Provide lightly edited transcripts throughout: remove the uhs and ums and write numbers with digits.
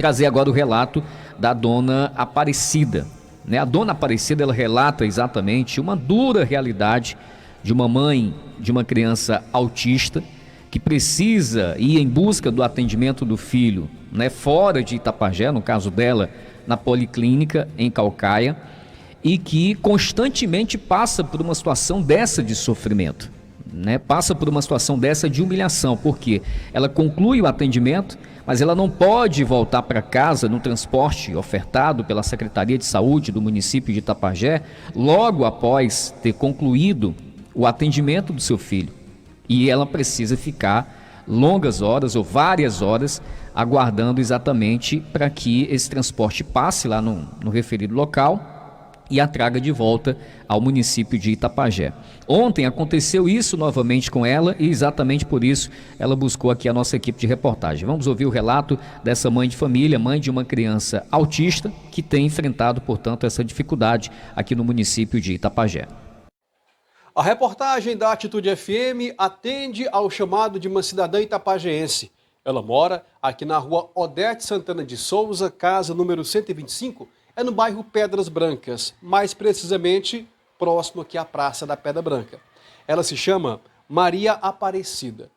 trazer agora o relato da dona Aparecida. Né? A dona Aparecida, ela relata exatamente uma dura realidade de uma mãe de uma criança autista que precisa ir em busca do atendimento do filho, né, fora de Itapajé, no caso dela, na Policlínica em Caucaia, e que constantemente passa por uma situação dessa de sofrimento, né? Passa por uma situação dessa de humilhação, porque ela conclui o atendimento, mas ela não pode voltar para casa no transporte ofertado pela Secretaria de Saúde do município de Itapajé, logo após ter concluído o atendimento do seu filho. E ela precisa ficar longas horas ou várias horas aguardando exatamente para que esse transporte passe lá no referido local e a traga de volta ao município de Itapajé. Ontem aconteceu isso novamente com ela e exatamente por isso ela buscou aqui a nossa equipe de reportagem. Vamos ouvir o relato dessa mãe de família, mãe de uma criança autista que tem enfrentado, portanto, essa dificuldade aqui no município de Itapajé. A reportagem da Atitude FM atende ao chamado de uma cidadã itapajeense. Ela mora aqui na rua Odete Santana de Souza, casa número 125, é no bairro Pedras Brancas, mais precisamente próximo aqui à Praça da Pedra Branca. Ela se chama Maria Aparecida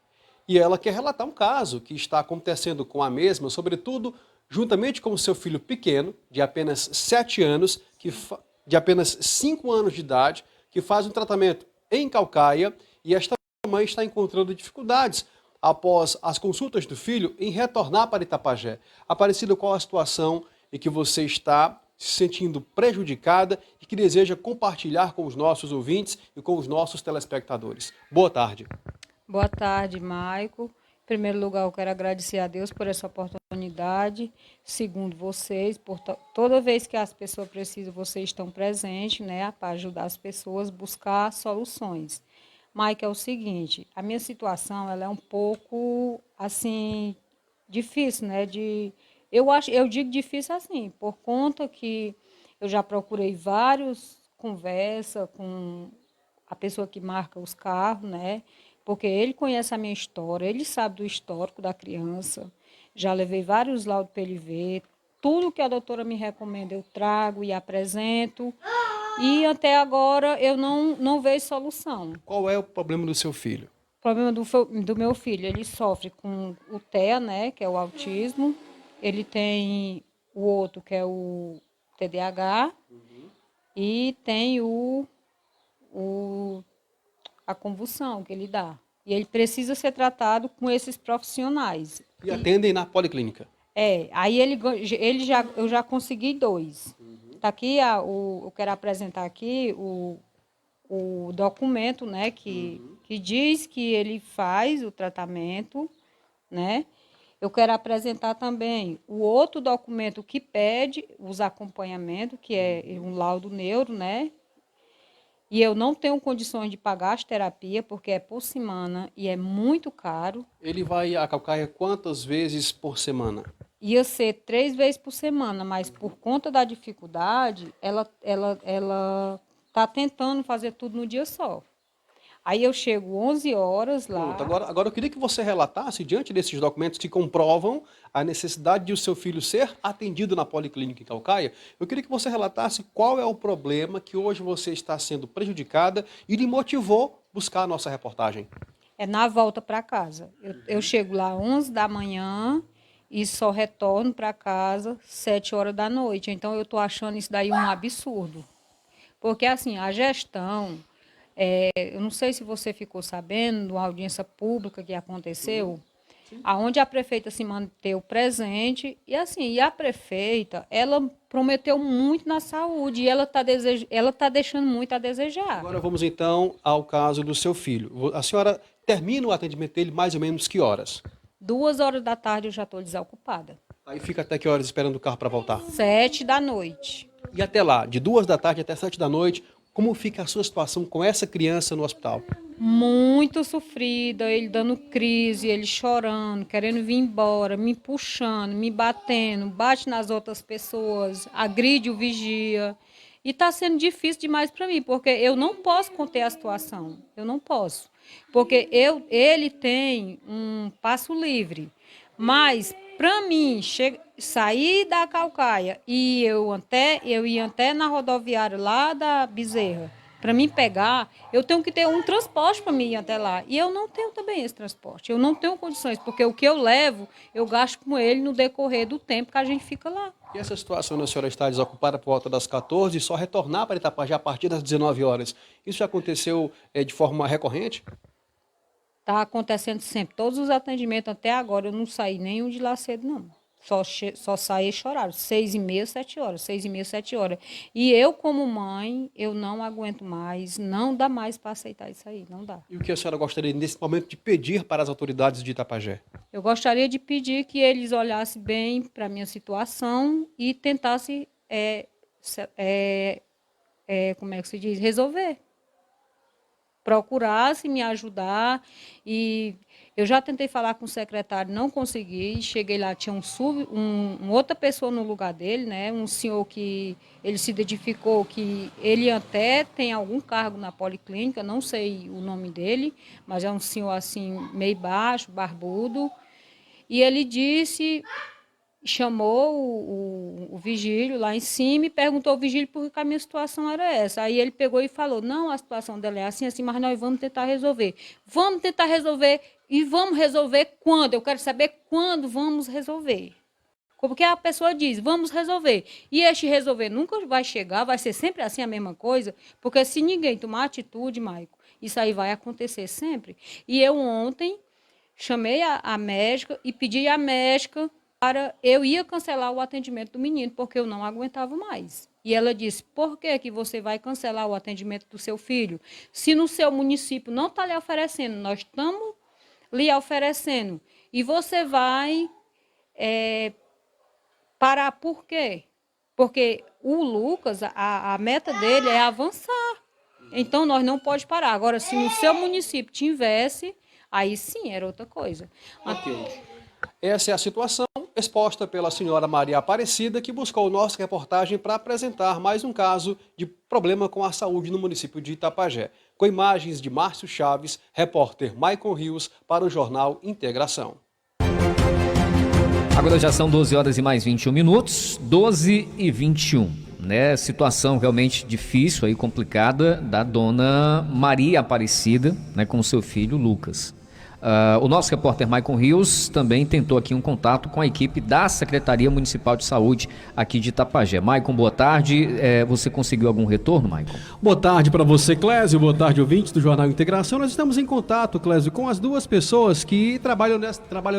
e ela quer relatar um caso que está acontecendo com a mesma, sobretudo juntamente com o seu filho pequeno, de apenas 7 anos, de apenas 5 anos de idade, que faz um tratamento em Caucaia e esta mãe está encontrando dificuldades após as consultas do filho em retornar para Itapajé. Aparecida, qual a situação em que você está se sentindo prejudicada e que deseja compartilhar com os nossos ouvintes e com os nossos telespectadores? Boa tarde. Boa tarde, Maico. Em primeiro lugar, eu quero agradecer a Deus por essa oportunidade. Segundo, vocês, toda vez que as pessoas precisam, vocês estão presentes, né, para ajudar as pessoas a buscar soluções. Maico, é o seguinte, a minha situação ela é um pouco, assim, difícil, né, eu digo difícil assim, por conta que eu já procurei várias conversas com a pessoa que marca os carros, né? Porque ele conhece a minha história, ele sabe do histórico da criança. Já levei vários laudos para ele ver. Tudo que a doutora me recomenda eu trago e apresento. E até agora eu não vejo solução. Qual é o problema do seu filho? O problema do meu filho, ele sofre com o TEA, né? Que é o autismo. Ele tem o outro, que é o TDAH, e tem a convulsão que ele dá. E ele precisa ser tratado com esses profissionais. E atendem na Policlínica? Aí eu já consegui 2. Tá aqui, eu quero apresentar aqui o documento, né, que diz que ele faz o tratamento, né? Eu quero apresentar também o outro documento que pede os acompanhamentos, que é um laudo neuro, né? E eu não tenho condições de pagar as terapias, porque é por semana e é muito caro. Ele vai a Caucaia quantas vezes por semana? Ia ser 3 vezes por semana, mas por conta da dificuldade, ela está tentando fazer tudo no dia só. Aí eu chego 11 horas lá. Pronto, agora eu queria que você relatasse, diante desses documentos que comprovam a necessidade de o seu filho ser atendido na Policlínica em Caucaia, eu queria que você relatasse qual é o problema que hoje você está sendo prejudicada e lhe motivou buscar a nossa reportagem. É na volta para casa. Eu chego lá 11 da manhã e só retorno para casa 7 horas da noite. Então eu estou achando isso daí um absurdo. Porque assim, a gestão... eu não sei se você ficou sabendo de uma audiência pública que aconteceu, aonde a prefeita se manteve presente, e assim, e a prefeita, ela prometeu muito na saúde, e ela tá deixando muito a desejar. Agora vamos então ao caso do seu filho. A senhora termina o atendimento dele mais ou menos que horas? 2 horas da tarde eu já estou desocupada. Aí fica até que horas esperando o carro para voltar? 7 da noite. E até lá, de 2 da tarde até 7 da noite, como fica a sua situação com essa criança no hospital? Muito sofrida, ele dando crise, ele chorando, querendo vir embora, me puxando, me batendo, bate nas outras pessoas, agride o vigia. E está sendo difícil demais para mim, porque eu não posso conter a situação, eu não posso. Porque ele tem um passo livre, mas para mim, sair da Caucaia e eu ia até na rodoviária lá da Bezerra, para mim pegar, eu tenho que ter um transporte para mim ir até lá. E eu não tenho também esse transporte. Eu não tenho condições, porque o que eu levo, eu gasto com ele no decorrer do tempo que a gente fica lá. E essa situação, a senhora está desocupada por volta das 14 e só retornar para Itapajé a partir das 19 horas. Isso já aconteceu de forma recorrente? Está acontecendo sempre. Todos os atendimentos até agora, eu não saí nenhum de lá cedo, não. Só saí esse horário, 6h30, 7 horas, 6h30, 7 horas. E eu, como mãe, eu não aguento mais, não dá mais para aceitar isso aí, não dá. E o que a senhora gostaria, nesse momento, de pedir para as autoridades de Itapajé? Eu gostaria de pedir que eles olhassem bem para a minha situação e tentassem, como é que se diz, resolver. Procurasse me ajudar e eu já tentei falar com o secretário, não consegui, cheguei lá, tinha outra pessoa no lugar dele, né? Um senhor que ele se identificou que ele até tem algum cargo na policlínica, não sei o nome dele, mas é um senhor assim, meio baixo, barbudo, e ele chamou o Vigílio lá em cima e perguntou ao Vigílio por que a minha situação era essa. Aí ele pegou e falou, não, a situação dela é assim, mas nós vamos tentar resolver. Vamos tentar resolver e vamos resolver quando? Eu quero saber quando vamos resolver. Porque a pessoa diz, vamos resolver. E este resolver nunca vai chegar, vai ser sempre assim a mesma coisa, porque se ninguém tomar atitude, Maico, isso aí vai acontecer sempre. E eu ontem chamei a médica e pedi à médica eu ia cancelar o atendimento do menino, porque eu não aguentava mais. E ela disse, por que você vai cancelar o atendimento do seu filho? Se no seu município não está lhe oferecendo, nós estamos lhe oferecendo. E você vai parar por quê? Porque o Lucas, a meta dele é avançar. Então, nós não podemos parar. Agora, se no seu município tivesse, aí sim era outra coisa. Ok. Essa é a situação exposta pela senhora Maria Aparecida, que buscou nossa reportagem para apresentar mais um caso de problema com a saúde no município de Itapajé. Com imagens de Márcio Chaves, repórter Maicon Rios para o Jornal Integração. Agora já são 12 horas e mais 21 minutos, 12h21. Né? Situação realmente difícil e complicada da dona Maria Aparecida, né, com o seu filho Lucas. O nosso repórter Maicon Rios também tentou aqui um contato com a equipe da Secretaria Municipal de Saúde aqui de Itapajé. Maicon, boa tarde. Você conseguiu algum retorno, Maicon? Boa tarde para você, Clésio. Boa tarde, ouvintes do Jornal Integração. Nós estamos em contato, Clésio, com as duas pessoas que trabalham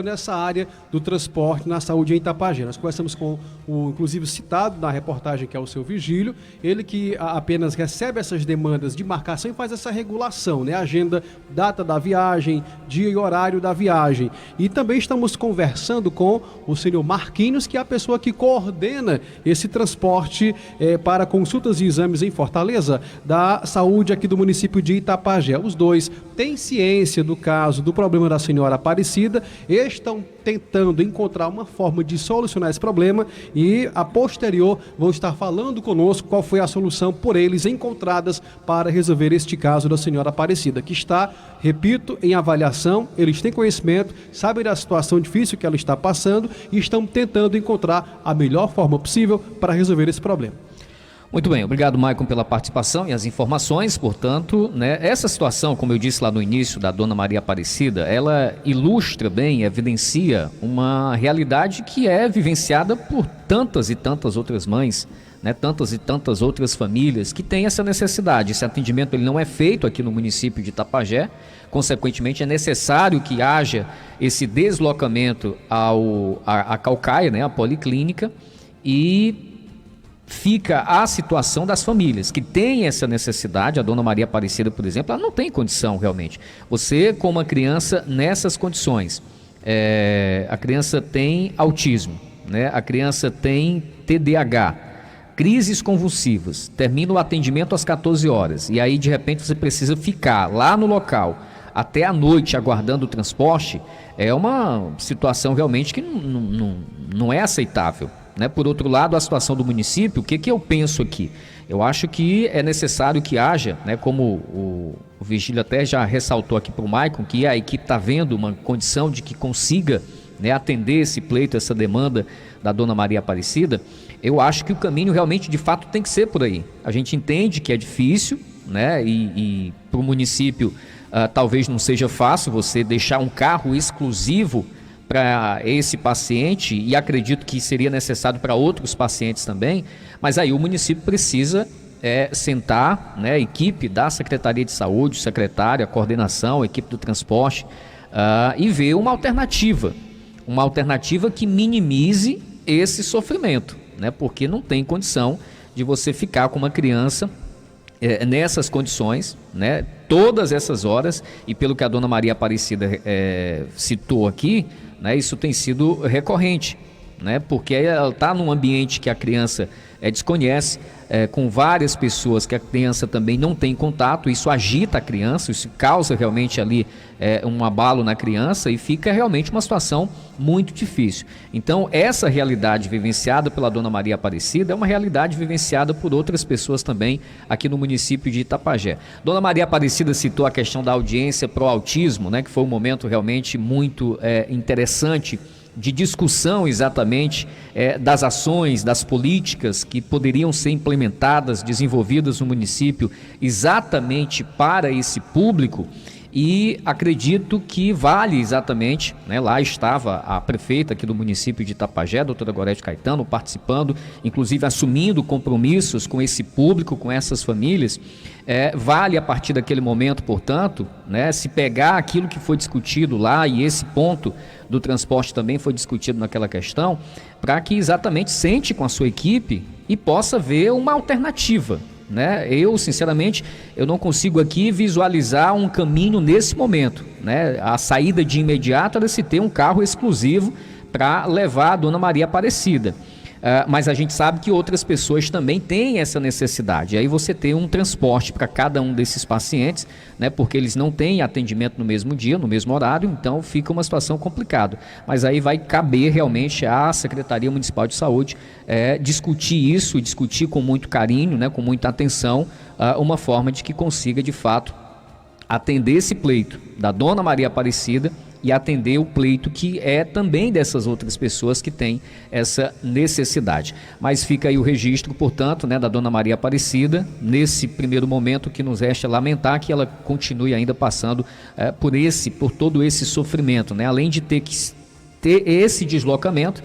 nessa área do transporte na saúde em Itapajé. Nós conversamos com o, inclusive, citado na reportagem, que é o seu Vigílio. Ele que apenas recebe essas demandas de marcação e faz essa regulação, né? Agenda, data da viagem, dia e horário da viagem. E também estamos conversando com o senhor Marquinhos, que é a pessoa que coordena esse transporte para consultas e exames em Fortaleza da saúde aqui do município de Itapajé. Os dois têm ciência do caso, do problema da senhora Aparecida, estão tentando encontrar uma forma de solucionar esse problema e, a posterior, vão estar falando conosco qual foi a solução por eles encontradas para resolver este caso da senhora Aparecida, que está, repito, em avaliação. Eles têm conhecimento, sabem da situação difícil que ela está passando e estão tentando encontrar a melhor forma possível para resolver esse problema. Muito bem, obrigado, Maicon, pela participação e as informações. Portanto, né, essa situação, como eu disse lá no início, da dona Maria Aparecida, ela ilustra bem, evidencia uma realidade que é vivenciada por tantas e tantas outras mães, né, tantas e tantas outras famílias que têm essa necessidade. Esse atendimento ele não é feito aqui no município de Itapajé, consequentemente é necessário que haja esse deslocamento à Caucaia, né, à policlínica, e fica a situação das famílias que têm essa necessidade. A dona Maria Aparecida, por exemplo, ela não tem condição realmente. Você, com uma criança nessas condições, a criança tem autismo, né, a criança tem TDAH, crises convulsivas, termina o atendimento às 14 horas e aí de repente você precisa ficar lá no local até a noite aguardando o transporte. É uma situação realmente que não é aceitável, né? Por outro lado, a situação do município, o que eu penso aqui? Eu acho que é necessário que haja, né, como o Vigílio até já ressaltou aqui para o Maicon, que a equipe está vendo uma condição de que consiga né, atender esse pleito, essa demanda da dona Maria Aparecida, eu acho que o caminho realmente, de fato, tem que ser por aí. A gente entende que é difícil, né, e para o município talvez não seja fácil você deixar um carro exclusivo para esse paciente, e acredito que seria necessário para outros pacientes também, mas aí o município precisa sentar, né, a equipe da Secretaria de Saúde, o secretário, a coordenação, a equipe do transporte, e ver uma alternativa que minimize esse sofrimento, né, porque não tem condição de você ficar com uma criança nessas condições, né, todas essas horas, e pelo que a dona Maria Aparecida citou aqui, né, isso tem sido recorrente, né, porque ela está num ambiente que a criança desconhece, com várias pessoas que a criança também não tem contato, isso agita a criança, isso causa realmente ali um abalo na criança e fica realmente uma situação muito difícil. Então, essa realidade vivenciada pela dona Maria Aparecida é uma realidade vivenciada por outras pessoas também aqui no município de Itapajé. Dona Maria Aparecida citou a questão da audiência pro autismo, né, que foi um momento realmente muito interessante de discussão exatamente das ações, das políticas que poderiam ser implementadas, desenvolvidas no município exatamente para esse público. E acredito que vale exatamente, né, lá estava a prefeita aqui do município de Itapajé, a doutora Gorete Caetano, participando, inclusive assumindo compromissos com esse público, com essas famílias. Vale a partir daquele momento, portanto, né, se pegar aquilo que foi discutido lá, e esse ponto do transporte também foi discutido naquela questão, para que exatamente sente com a sua equipe e possa ver uma alternativa. Né? Eu, sinceramente, eu não consigo aqui visualizar um caminho nesse momento, né? A saída de imediato era se ter um carro exclusivo para levar a dona Maria Aparecida. Mas a gente sabe que outras pessoas também têm essa necessidade. Aí você tem um transporte para cada um desses pacientes, né, porque eles não têm atendimento no mesmo dia, no mesmo horário, então fica uma situação complicada. Mas aí vai caber realmente à Secretaria Municipal de Saúde discutir isso, e discutir com muito carinho, né, com muita atenção, uma forma de que consiga de fato atender esse pleito da dona Maria Aparecida e atender o pleito que é também dessas outras pessoas que têm essa necessidade. Mas fica aí o registro, portanto, né, da dona Maria Aparecida, nesse primeiro momento que nos resta lamentar que ela continue ainda passando por todo esse sofrimento, né, além de ter que ter esse deslocamento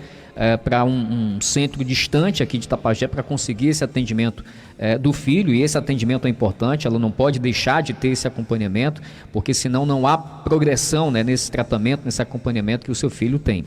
para um centro distante aqui de Itapajé para conseguir esse atendimento do filho, e esse atendimento é importante, ela não pode deixar de ter esse acompanhamento, porque senão não há progressão, né, nesse tratamento, nesse acompanhamento que o seu filho tem.